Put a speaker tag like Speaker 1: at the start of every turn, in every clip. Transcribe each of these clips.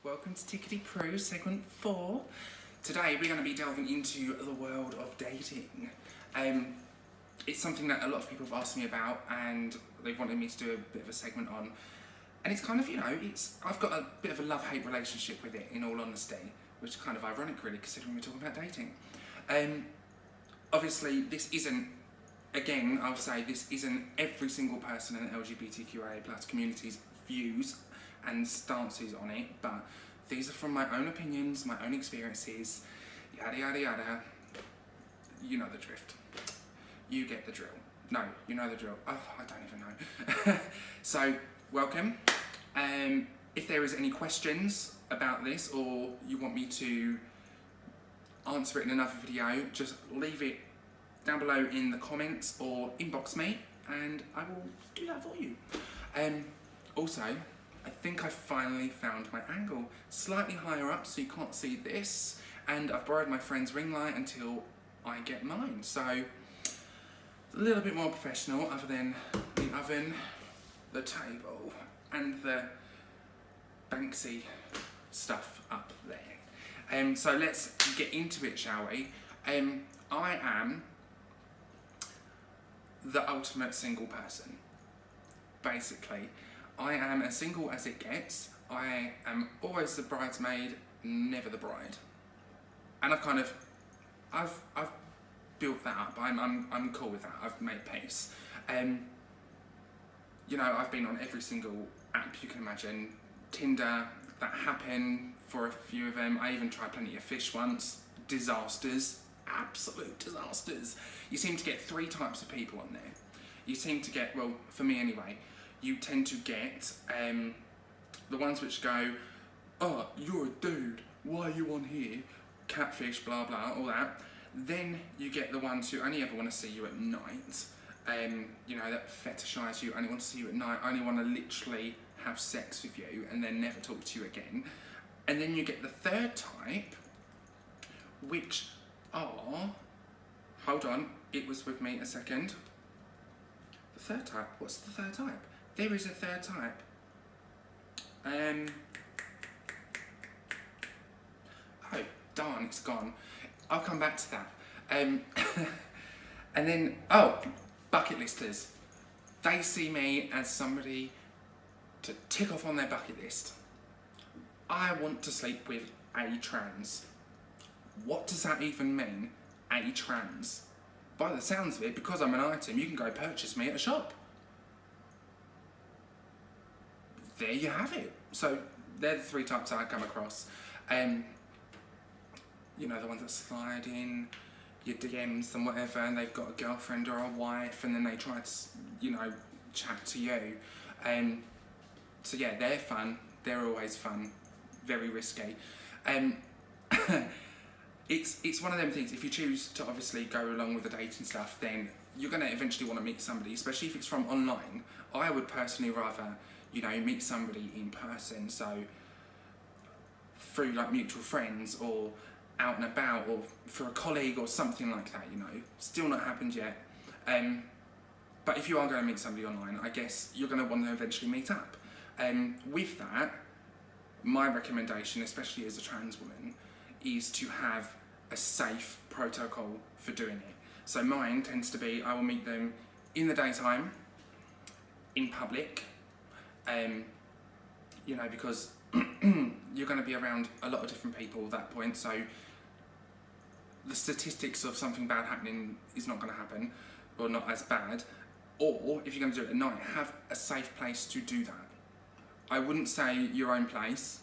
Speaker 1: Welcome to TicketyPrue segment 4. Today we're going to be delving into the world of dating. It's something that a lot of people have asked me about and they've wanted me to do a bit of a segment on. And it's kind of, I've got a bit of a love-hate relationship with it, in all honesty, which is kind of ironic really, considering we're talking about dating. Obviously this isn't, again, I'll say this isn't every single person in the LGBTQIA+ community's views and stances on it, but these are from my own opinions, my own experiences, yada yada yada. You know the drift. You get the drill. No, you know the drill. Oh, I don't even know. So, welcome. If there is any questions about this, or you want me to answer it in another video, just leave it down below in the comments or inbox me and I will do that for you. Also, I think I finally found my angle. Slightly higher up so you can't see this, and I've borrowed my friend's ring light until I get mine. So, a little bit more professional, other than the oven, the table, and the Banksy stuff up there. So let's get into it, shall we? I am the ultimate single person, basically. I am as single as it gets. I am always the bridesmaid, never the bride. And I've built that up. I'm cool with that. I've made peace. I've been on every single app you can imagine. Tinder, that happened for a few of them. I even tried Plenty of Fish once. Disasters, absolute disasters. You seem to get 3 types of people on there. You seem to get, well, for me anyway, you tend to get the ones which go, oh, you're a dude, why are you on here? Catfish, blah blah, all that. Then you get the ones who only ever want to see you at night. That fetishize you, only want to see you at night, only want to literally have sex with you and then never talk to you again. And then you get the third type, which are, hold on, it was with me a second. The third type, what's the third type? There is a third type. Oh, darn, it's gone. I'll come back to that. And then, bucket listers. They see me as somebody to tick off on their bucket list. I want to sleep with a trans. What does that even mean? A trans. By the sounds of it, because I'm an item, you can go purchase me at a shop. There you have it. So they're the 3 types I come across. The ones that slide in your DMs and whatever, and they've got a girlfriend or a wife, and then they try to, chat to you. So yeah, they're fun. They're always fun. Very risky. It's one of them things. If you choose to obviously go along with the dating stuff, then you're going to eventually want to meet somebody, especially if it's from online. I would personally rather, meet somebody in person, so through like mutual friends or out and about or for a colleague or something like that, Still not happened yet. But if you are going to meet somebody online, I guess you're going to want to eventually meet up. With that, my recommendation, especially as a trans woman, is to have a safe protocol for doing it. So mine tends to be, I will meet them in the daytime, in public, because you're going to be around a lot of different people at that point, so the statistics of something bad happening is not going to happen, or not as bad. Or, if you're going to do it at night, have a safe place to do that. I wouldn't say your own place,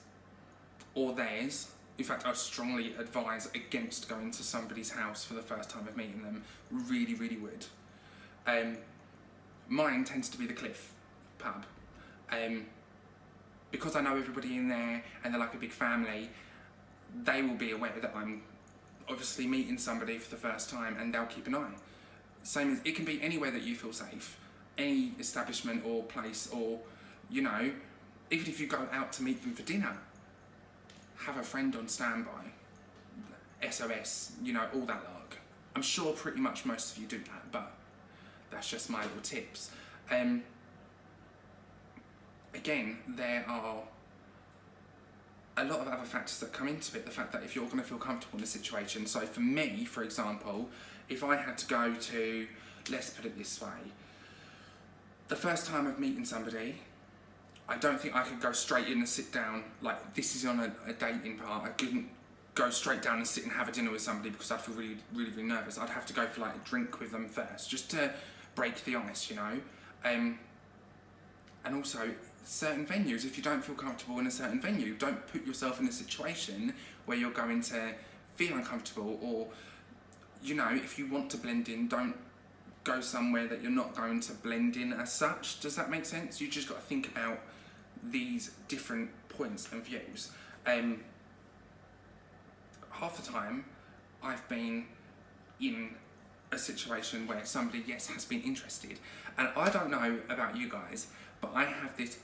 Speaker 1: or theirs. In fact, I strongly advise against going to somebody's house for the first time of meeting them. Really, really would. Mine tends to be the Cliff pub. Because I know everybody in there and they're like a big family, they will be aware that I'm obviously meeting somebody for the first time, and they'll keep an eye. Same as, it can be anywhere that you feel safe. Any establishment or place, or, even if you go out to meet them for dinner, have a friend on standby, SOS, all that lark. I'm sure pretty much most of you do that, but that's just my little tips. Again, there are a lot of other factors that come into it. The fact that if you're going to feel comfortable in a situation. So for me, for example, if I had to go to, let's put it this way, the first time of meeting somebody, I don't think I could go straight in and sit down, like this is on a dating part. I couldn't go straight down and sit and have a dinner with somebody because I'd feel really, really, really nervous. I'd have to go for like a drink with them first, just to break the ice, you know. And also, certain venues, if you don't feel comfortable in a certain venue, don't put yourself in a situation where you're going to feel uncomfortable, or, you know, if you want to blend in, don't go somewhere that you're not going to blend in as such. Does that make sense? You just got to think about these different points and views. Half the time, I've been in a situation where somebody, yes, has been interested, and I don't know about you guys, but I have this,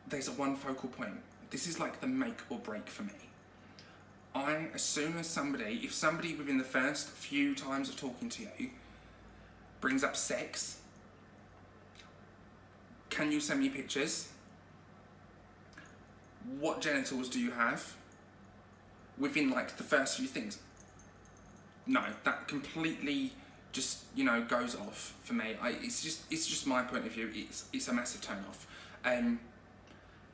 Speaker 1: there's a one focal point. This is like the make or break for me. As soon as if somebody within the first few times of talking to you brings up sex, can you send me pictures? What genitals do you have? Within like the first few things. No, that completely just, you know, goes off for me. It's just my point of view. It's a massive turn off.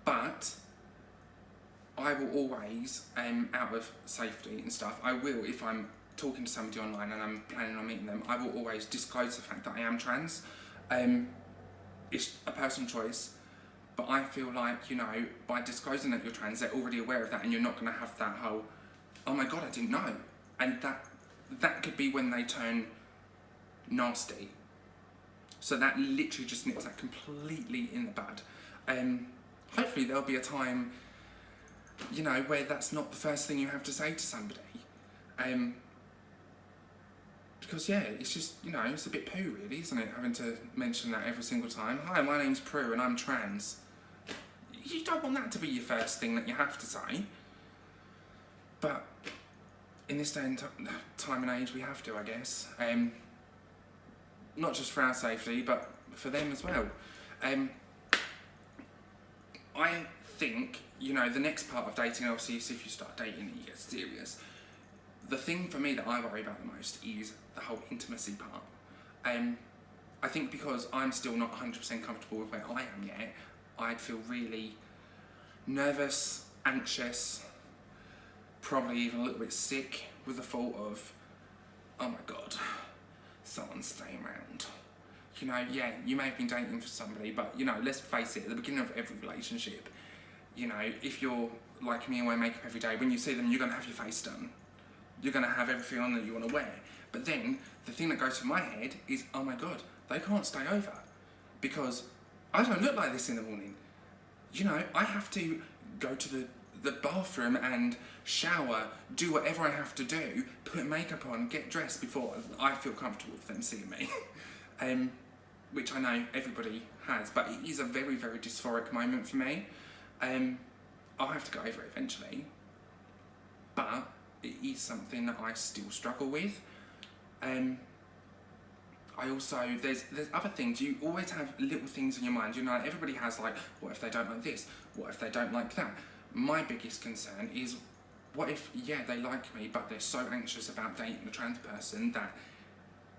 Speaker 1: But I will always, out of safety and stuff, I will, if I'm talking to somebody online and I'm planning on meeting them, I will always disclose the fact that I am trans. It's a personal choice, but I feel like, you know, by disclosing that you're trans, they're already aware of that, and you're not going to have that whole, oh my god, I didn't know. And that could be when they turn nasty. So that literally just nips that completely in the bud. Hopefully there'll be a time, you know, where that's not the first thing you have to say to somebody. Because yeah, it's just, you know, it's a bit poo really, isn't it? Having to mention that every single time. Hi, my name's Prue and I'm trans. You don't want that to be your first thing that you have to say. But in this day and time and age, we have to, I guess. Not just for our safety, but for them as well. I think, you know, the next part of dating, obviously, is if you start dating and you get serious. The thing for me that I worry about the most is the whole intimacy part. I think because I'm still not 100% comfortable with where I am yet, I'd feel really nervous, anxious, probably even a little bit sick with the thought of, oh my god, someone's staying around. You know, yeah, you may have been dating for somebody, but, you know, let's face it, at the beginning of every relationship, you know, if you're like me and wear makeup every day, when you see them, you're going to have your face done. You're going to have everything on that you want to wear. But then, the thing that goes through my head is, oh my god, they can't stay over. Because I don't look like this in the morning. You know, I have to go to the bathroom and shower, do whatever I have to do, put makeup on, get dressed before I feel comfortable with them seeing me. Which I know everybody has, but it is a very, very dysphoric moment for me. I'll have to get over it eventually. But it is something that I still struggle with. I also, there's other things, you always have little things in your mind, you know, everybody has like, what if they don't like this? What if they don't like that? My biggest concern is, what if, yeah, they like me, but they're so anxious about dating a trans person that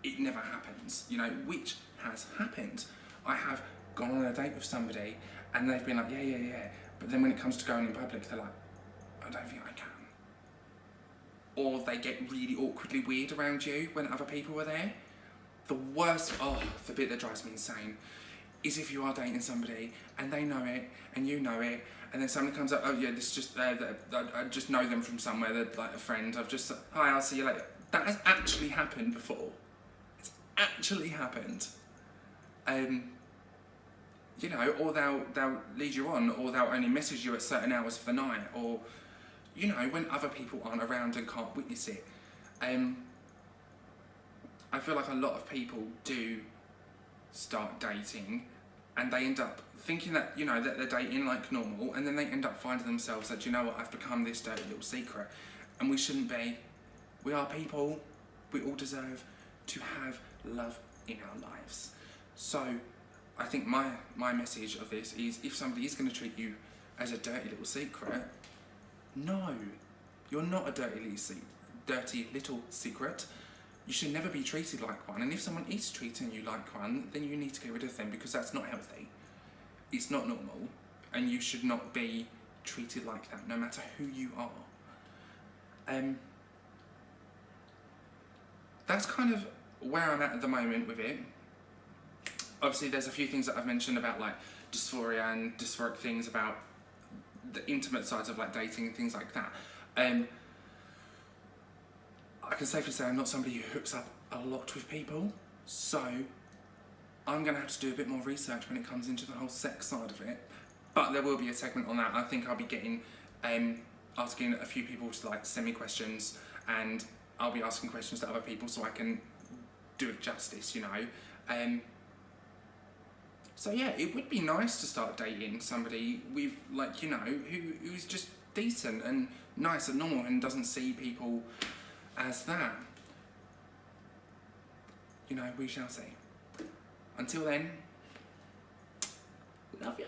Speaker 1: it never happens, you know, which has happened. I have gone on a date with somebody and they've been like, yeah, but then when it comes to going in public, they're like, I don't think I can. Or they get really awkwardly weird around you when other people are there. The worst, the bit that drives me insane, is if you are dating somebody and they know it and you know it, and then somebody comes up, oh yeah, this is just, I just know them from somewhere, they're like a friend, hi, I'll see you later. That has actually happened before. It's actually happened. You know, or they'll lead you on, or they'll only message you at certain hours of the night, or, you know, when other people aren't around and can't witness it. I feel like a lot of people do start dating and they end up thinking that, you know, that they're dating like normal, and then they end up finding themselves that, you know what, I've become this dirty little secret. And we shouldn't be. We are people. We all deserve to have love in our lives. So I think my message of this is, if somebody is going to treat you as a dirty little secret, No, you're not a dirty little secret. You should never be treated like one, and if someone is treating you like one, then you need to get rid of them, because that's not healthy. It's not normal, and you should not be treated like that, no matter who you are. That's kind of where I'm at the moment with it. Obviously, there's a few things that I've mentioned about like dysphoria and dysphoric things about the intimate sides of like dating and things like that. I can safely say I'm not somebody who hooks up a lot with people, so I'm going to have to do a bit more research when it comes into the whole sex side of it. But there will be a segment on that. I think I'll be getting, asking a few people to like send me questions, and I'll be asking questions to other people so I can do it justice, you know. So yeah, it would be nice to start dating somebody with, like, you know, who's just decent and nice and normal and doesn't see people as that. You know, we shall see. Until then, love ya.